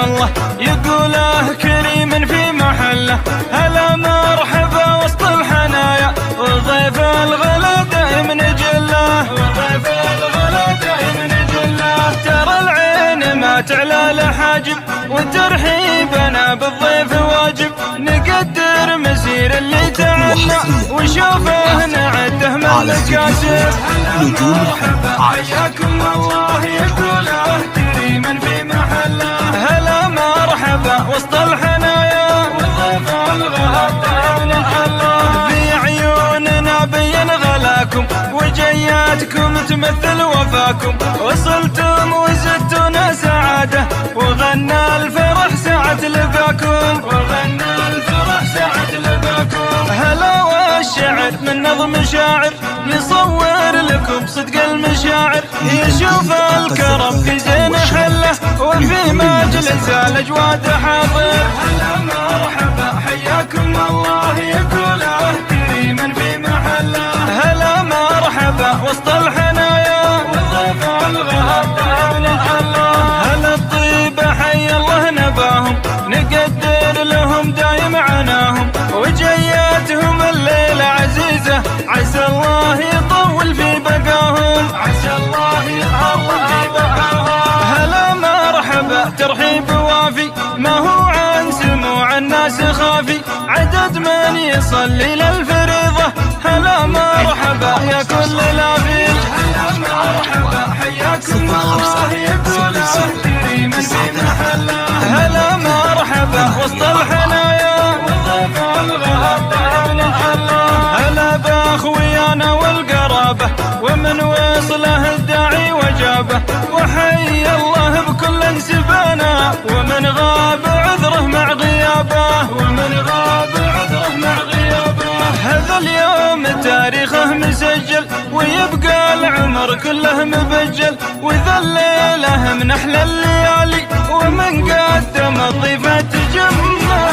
الله يقوله كريم في محله. هلا مرحبا وسط الحنايا وضيف الغلا دائم نجله، وضيف الغلا دائم نجله. ترى العين ما تعلى لحاجب وترحيبنا بالضيف واجب. نقدر مسير اللي تعنا وشوفه نعده من المكاسب. نجوم الحب حياكم الله يقوله كريما في محله. هلا مرحبا وسط الحنايا والضيف الغلا دائم نجله. في عيوننا بين غلاكم وجياتكم تمثل وفاكم. وصلتم وزدتنا سعاده وغنى الفرح ساعة لقاكم، وغنى الفرح ساعة لقاكم. هلا والشعر من نظم شاعر يصور لكم صدق المشاعر. يشوف الكرم في زين حله وفي مجلس الاجواد حاضر. هلا مرحبا حياكم الله يقوله كريما في محله. هلا مرحبا وسط الحنايا والضيف الغلا دائم نجله. هلا الطيبة حي الله نباهم نقدر لهم دايم عناهم. وجياتهم الليلة عزيزة عسى الله يطول في بقاهم، عسى الله يطول في بقاهم. هلا مرحبا ترحيب وافي ما هو عن سموع الناس خافي. عدد من يصلي للفريضة هلا مرحبا يا كل لافي. هلا مرحبا حياكم الله يقوله كريما في محله. هلا مرحبا وسط الحنايا والضيف الغلا دائم نجله. هلا باخويانا والقرابه ومن وصله الداعي وجابه. وحي الله بكل انسبانا ومن غاب عذره مع غيابه، ومن غاب عذره مع غيابه. هذا اليوم تاريخه مسجل ويبقى العمر كله مبجل. وذا الليله من احلى الليالي ومن قدم الضيفة تجمع.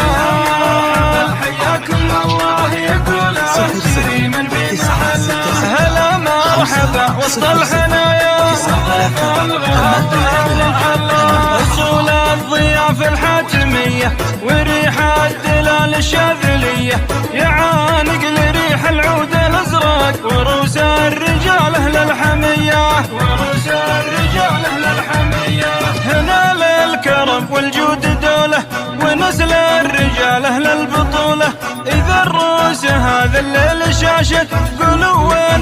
حياكم الله يقوله كريما في محله. هلا مرحبا وسط الحنايا والضيف الغلا دائم نجله. اصول الضيافة الحاتمية وريحة دلال الشاذلية. يعانق لريح العود الازرق وروس الرجال اهل الحمية، وروس الرجال اهل الحمية. هنا للكرم والجود دولة ونسل الرجال اهل البطولة. اذا الروس هذا الليل شاشة قولوا وين